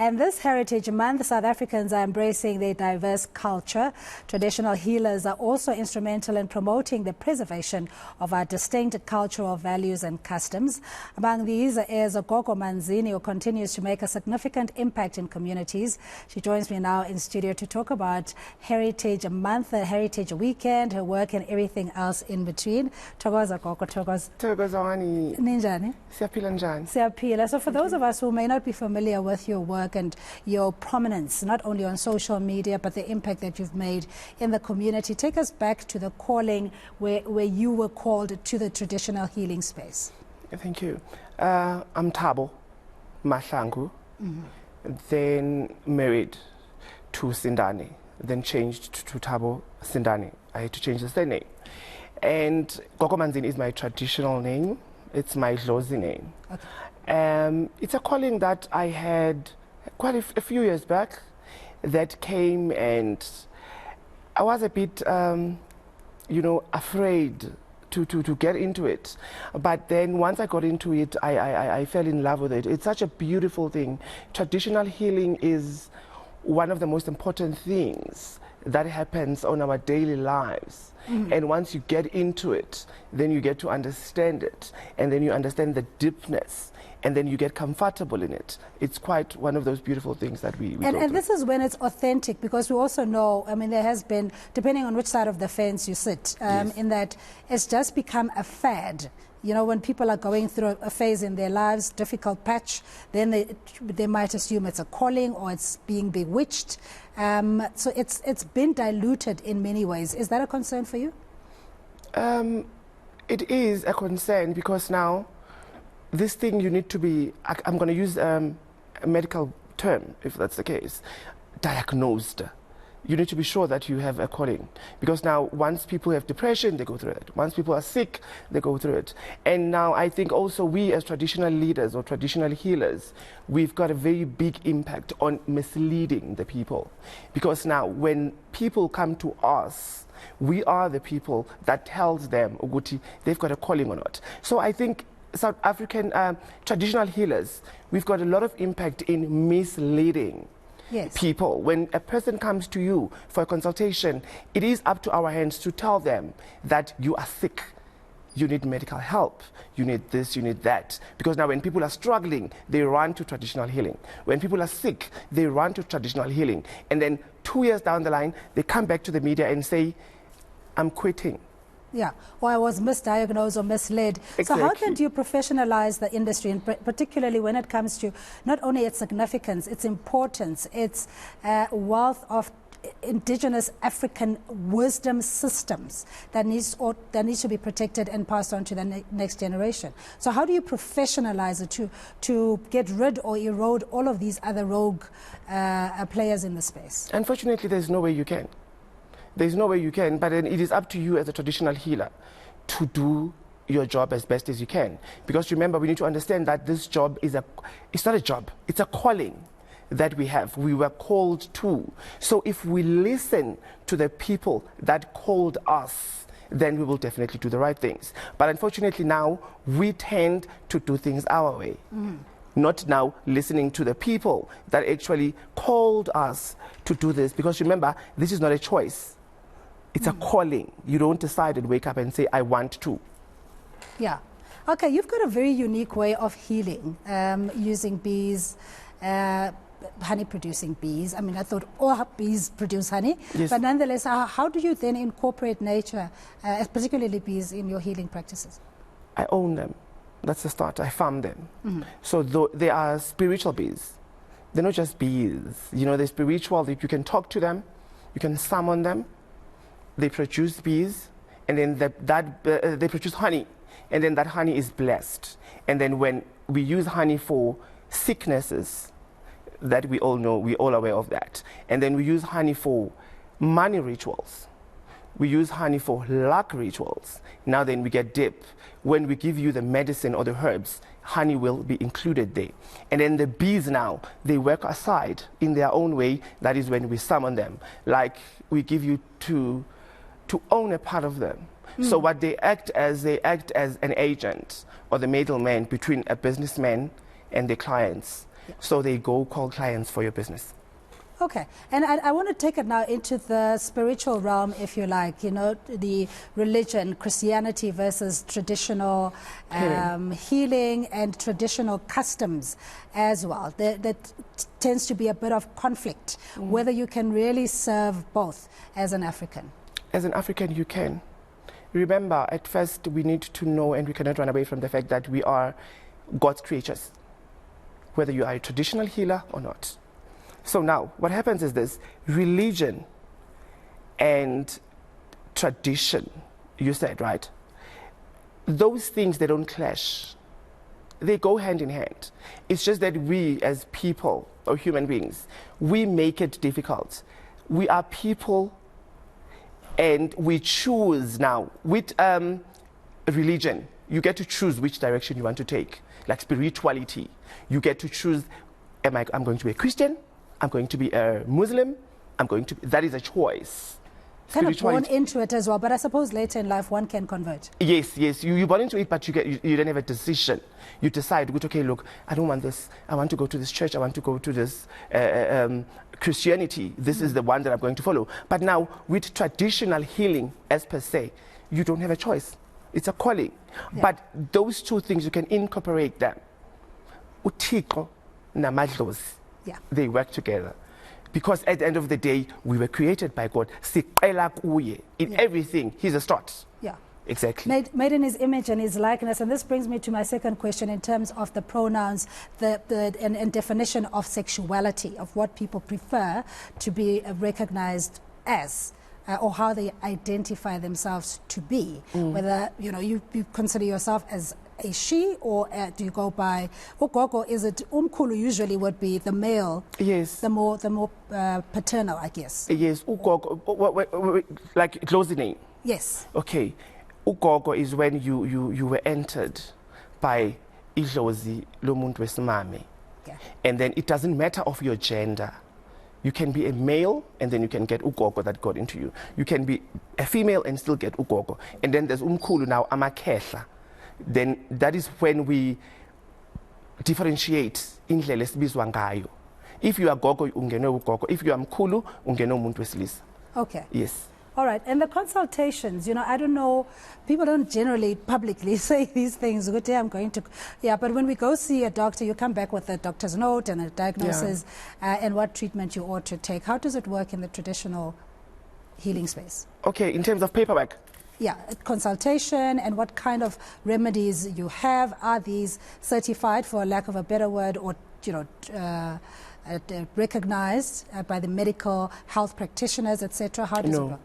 And this Heritage Month, South Africans are embracing their diverse culture. Traditional healers are also instrumental in promoting the preservation of our distinct cultural values and customs. Among these is Gogo Manzini, who continues to make a significant impact in communities. She joins me now in studio to talk about Heritage Month, Heritage Weekend, her work and everything else in between. Thokoza Gogo, thokoza. Thokozani. Ninjani? Siyaphila njani? Siyaphila. So for those of us who may not be familiar with your work and your prominence, not only on social media, but the impact that you've made in the community, take us back to the calling where you were called to the traditional healing space. Thank you. I'm Thabo Mahlangu, then married to Sindani, then changed to Thabo Sindani. I had to change the surname. And Gogo Manzini is my traditional name. It's my Dlozi name. Okay. It's a calling that I had quite a few years back that came, and I was a bit, afraid to get into it. But then once I got into it, I fell in love with it. It's such a beautiful thing. Traditional healing is one of the most important things that happens on our daily lives. And once you get into it, then you get to understand it, and then you understand the deepness, and then you get comfortable in it. It's quite one of those beautiful things that we go and this is when it's authentic, because we also know, I mean, there has been, depending on which side of the fence you sit, yes, in that it's just become a fad. You know, when people are going through a phase in their lives, difficult patch, then they might assume it's a calling or it's being bewitched. So it's been diluted in many ways. Is that a concern for you? It is a concern, because now this thing you need to be, I'm going to use a medical term, if that's the case, diagnosed. You need to be sure that you have a calling, because now once people have depression, they go through it. Once people are sick, they go through it. And now I think also we as traditional leaders or traditional healers, we've got a very big impact on misleading the people, because now when people come to us, we are the people that tells them Uguti they've got a calling or not. So I think South African traditional healers, we've got a lot of impact in misleading people. When a person comes to you for a consultation, it is up to our hands to tell them that you are sick, you need medical help, you need this, you need that. Because now when people are struggling, they run to traditional healing. When people are sick, they run to traditional healing. And then 2 years down the line, they come back to the media and say, I'm quitting. Yeah, or I was misdiagnosed or misled. Exactly. So how then do you professionalize the industry, and particularly when it comes to not only its significance, its importance, its wealth of indigenous African wisdom systems that needs to be protected and passed on to the next generation? So how do you professionalize it to get rid or erode all of these other rogue players in the space? Unfortunately, there's no way you can. There's no way you can, but then it is up to you as a traditional healer to do your job as best as you can. Because remember, we need to understand that this job is it's not a job, it's a calling that we have. We were called to. So if we listen to the people that called us, then we will definitely do the right things. But unfortunately now, we tend to do things our way. Not now listening to the people that actually called us to do this. Because remember, this is not a choice. It's a calling. You don't decide and wake up and say, I want to. Yeah. Okay, you've got a very unique way of healing, using bees, honey-producing bees. I mean, I thought all bees produce honey. Yes. But nonetheless, how do you then incorporate nature, particularly bees, in your healing practices? I own them. That's the start. I farm them. So they are spiritual bees. They're not just bees. You know, they're spiritual. You can talk to them. You can summon them. They produce bees, and then they produce honey, and then that honey is blessed. And then when we use honey for sicknesses, that we all know, we're all aware of that. And then we use honey for money rituals. We use honey for luck rituals. Now then we get deep. When we give you the medicine or the herbs, honey will be included there. And then the bees now, they work aside in their own way. That is when we summon them. Like we give you to own a part of them. So what they act as an agent or the middleman between a businessman and the clients. So they go call clients for your business. Okay, and I want to take it now into the spiritual realm, if you like, you know, the religion, Christianity versus traditional healing and traditional customs as well. That tends to be a bit of conflict, whether you can really serve both as an African. As an African, you can. Remember, at first, we need to know, and we cannot run away from the fact that we are God's creatures, whether you are a traditional healer or not. So now, what happens is this: religion and tradition, you said, right? Those things, they don't clash. They go hand in hand. It's just that we, as people or human beings, we make it difficult. We are people, and we choose now. With religion, you get to choose which direction you want to take. Like spirituality, you get to choose, I'm going to be a Christian, I'm going to be a Muslim, that is a choice. Kind of born into it as well, but I suppose later in life one can convert. Yes, you're born into it, but you don't have a decision. You decide, okay, look, I don't want this. I want to go to this church. I want to go to this Christianity. This is the one that I'm going to follow. But now, with traditional healing, as per se, you don't have a choice. It's a calling. Yeah. But those two things, you can incorporate them. Uthixo namadlozi. Yeah. They work together. Because at the end of the day, we were created by God. In everything, He's a start. Yeah. Exactly. Made in His image and His likeness. And this brings me to my second question in terms of the pronouns and definition of sexuality, of what people prefer to be recognized as. Or how they identify themselves to be. Whether, you know, you consider yourself as a she, or do you go by Gogo? Is it umkhulu usually would be the male? Yes. The more paternal, I guess. Yes. Ugogo, like closing name. Yes. Okay. Ugogo is when you were entered by idlozi lomuntu wesimame. Yeah. And then it doesn't matter of your gender. You can be a male and then you can get ugogo that got into you. You can be a female and still get ugogo. And then there's umkhulu now, amakehla. Then that is when we differentiate indlela esibizwa ngayo. If you are gogo, ungeno ugogo. If you are mkhulu, ungeno umuntu wesilisa. Okay. Yes. All right. And the consultations, you know, I don't know, people don't generally publicly say these things. Good day, I'm going to, but when we go see a doctor, you come back with a doctor's note and a diagnosis and what treatment you ought to take. How does it work in the traditional healing space? Okay, in terms of paperwork? Yeah, consultation and what kind of remedies you have. Are these certified, for lack of a better word, or, you know, recognized by the medical health practitioners, etc.? How does it work?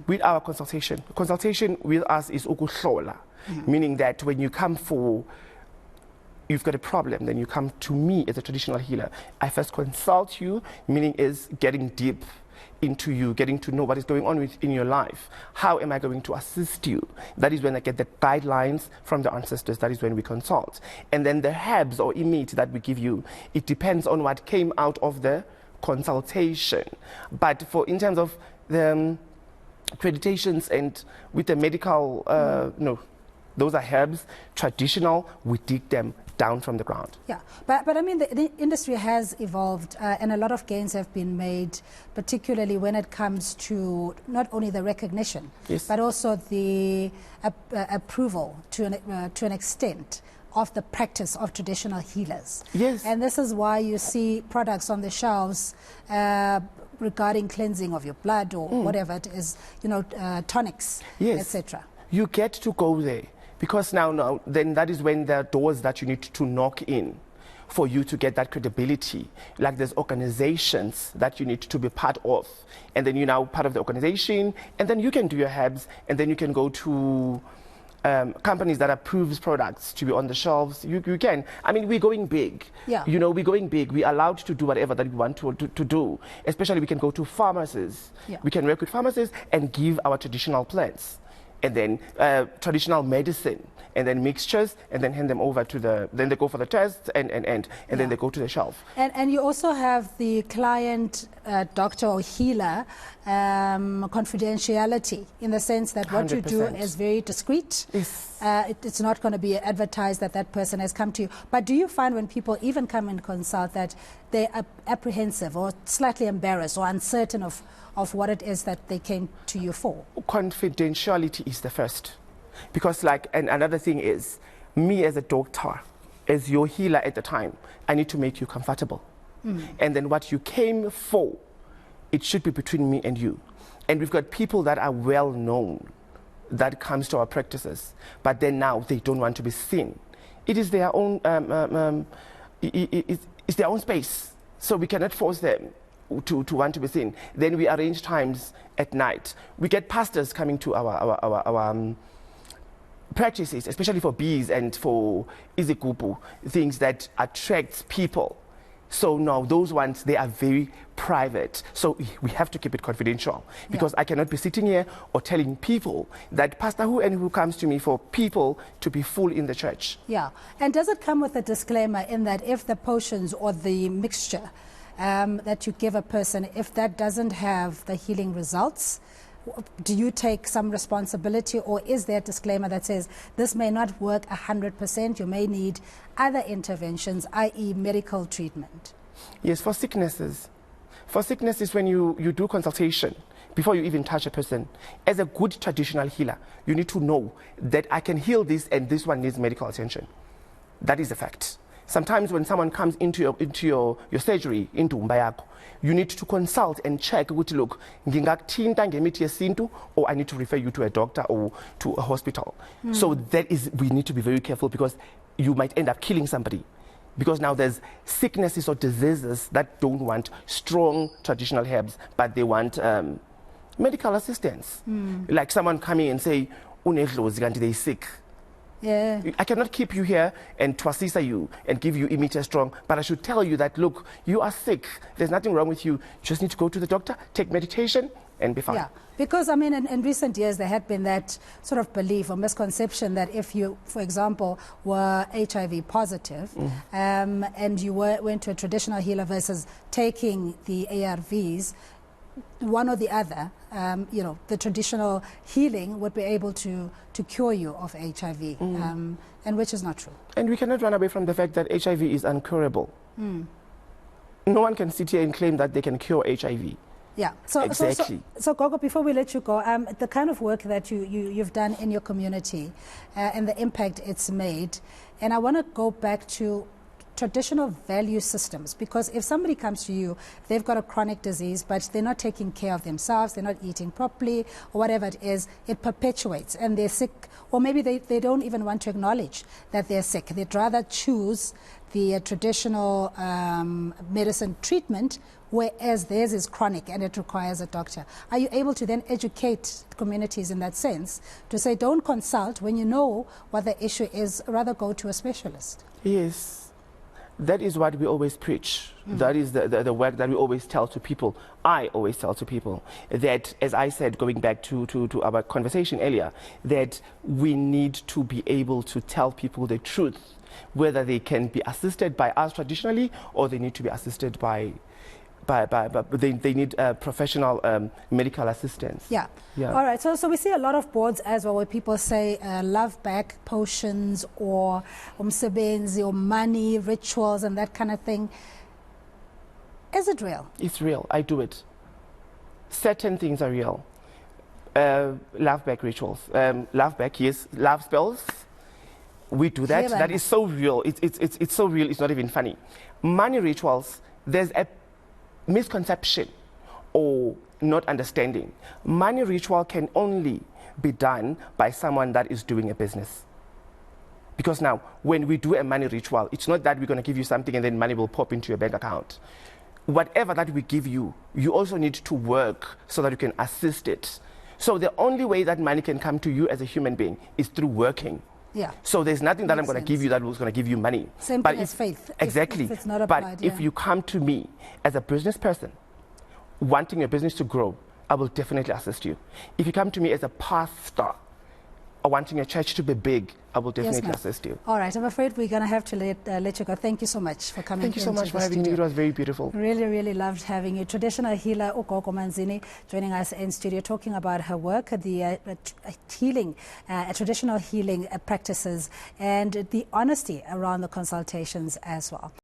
With our consultation with us is ukuhlola, meaning that when you come you've got a problem, then you come to me as a traditional healer. I first consult you, meaning is getting deep into you, getting to know what is going on in your life. How am I going to assist you? That is when I get the guidelines from the ancestors. That is when we consult. And then the herbs or meat that we give you, it depends on what came out of the consultation. But in terms of the accreditations and with the medical, no, those are herbs, traditional, we dig them down from the ground. Yeah, but I mean, the industry has evolved and a lot of gains have been made, particularly when it comes to not only the recognition, but also the approval to an extent of the practice of traditional healers. Yes. And this is why you see products on the shelves regarding cleansing of your blood or whatever it is, you know, tonics, etc. You get to go there. Because now, then that is when there are doors that you need to knock in for you to get that credibility. Like there's organizations that you need to be part of. And then you're now part of the organization. And then you can do your herbs. And then you can go to companies that approves products to be on the shelves. You can. I mean, we're going big. Yeah. You know, we're going big. We're allowed to do whatever that we want to do. Especially we can go to pharmacies. Yeah. We can work with pharmacies and give our traditional plants. And then traditional medicine, and then mixtures, and then hand them over to then they go for the test, and then they go to the shelf. And you also have the client doctor or healer confidentiality, in the sense that what 100%. You do is very discreet. Yes. It's not going to be advertised that that person has come to you. But do you find when people even come and consult that they are apprehensive or slightly embarrassed or uncertain of what it is that they came to you for? Confidentiality is the first. Because and another thing is, me as a doctor, as your healer at the time, I need to make you comfortable. And then what you came for, it should be between me and you. And we've got people that are well known that comes to our practices, but then now they don't want to be seen. It is their own, it's their own space. So we cannot force them to want to be seen. Then we arrange times at night. We get pastors coming to our practices, especially for bees and for izigubu, things that attracts people. So now those ones, they are very private. So we have to keep it confidential, because I cannot be sitting here or telling people that Pastor who comes to me for people to be full in the church. Yeah. And does it come with a disclaimer in that if the potions or the mixture that you give a person, if that doesn't have the healing results, do you take some responsibility, or is there a disclaimer that says this may not work 100%, you may need other interventions, i.e. medical treatment? Yes, for sicknesses. For sicknesses, when you do consultation, before you even touch a person, as a good traditional healer, you need to know that I can heal this and this one needs medical attention. That is a fact. Sometimes when someone comes into your surgery, into umbayako, you need to consult and check, look, ngingakuthinta ngemithi yesintu, or I need to refer you to a doctor or to a hospital. So we need to be very careful, because you might end up killing somebody. Because now there's sicknesses or diseases that don't want strong traditional herbs, but they want medical assistance. Like someone coming and say, they're sick. Yeah. I cannot keep you here and twasisa you and give you immediate strong, but I should tell you that, look, you are sick. There's nothing wrong with you. You just need to go to the doctor, take medication, and be fine. Yeah, because, I mean, in recent years, there had been that sort of belief or misconception that if you, for example, were HIV positive and you went to a traditional healer versus taking the ARVs, one or the other, the traditional healing would be able to cure you of HIV, and which is not true. And we cannot run away from the fact that HIV is uncurable. No one can sit here and claim that they can cure HIV. Yeah. Exactly. So Gogo, before we let you go, the kind of work that you've done in your community and the impact it's made, and I want to go back to traditional value systems, because if somebody comes to you, they've got a chronic disease, but they're not taking care of themselves, they're not eating properly, or whatever it is, it perpetuates, and they're sick, or maybe they don't even want to acknowledge that they're sick. They'd rather choose the traditional medicine treatment, whereas theirs is chronic and it requires a doctor. Are you able to then educate communities in that sense to say, don't consult when you know what the issue is, rather go to a specialist? Yes. That is what we always preach. That is the work that we always tell to people. I always tell to people that, as I said, going back to our conversation earlier, that we need to be able to tell people the truth, whether they can be assisted by us traditionally or they need to be assisted by they need professional medical assistance. Yeah. All right. So we see a lot of boards as well where people say love back potions or umsebenzi or money rituals and that kind of thing. Is it real? It's real. I do it. Certain things are real. Love back rituals. Love back, yes. Love spells. We do that. That is so real. It's so real. It's not even funny. Money rituals. There's a misconception or not understanding. Money ritual can only be done by someone that is doing a business. Because now, when we do a money ritual, it's not that we're going to give you something and then money will pop into your bank account. Whatever that we give you, you also need to work so that you can assist it. So the only way that money can come to you as a human being is through working. Yeah. So there's nothing that I'm going to give you that was going to give you money. Same thing as faith. Exactly. If it's not applied, but if you come to me as a business person, wanting your business to grow, I will definitely assist you. If you come to me as a pastor, or wanting a church to be big, I will definitely assist you. All right. I'm afraid we're going to have to let you go. Thank you so much for coming. Thank you so much for having me. It was very beautiful. Really, really loved having you. Traditional healer Gogo Manzini joining us in studio, talking about her work, the healing, traditional healing practices, and the honesty around the consultations as well.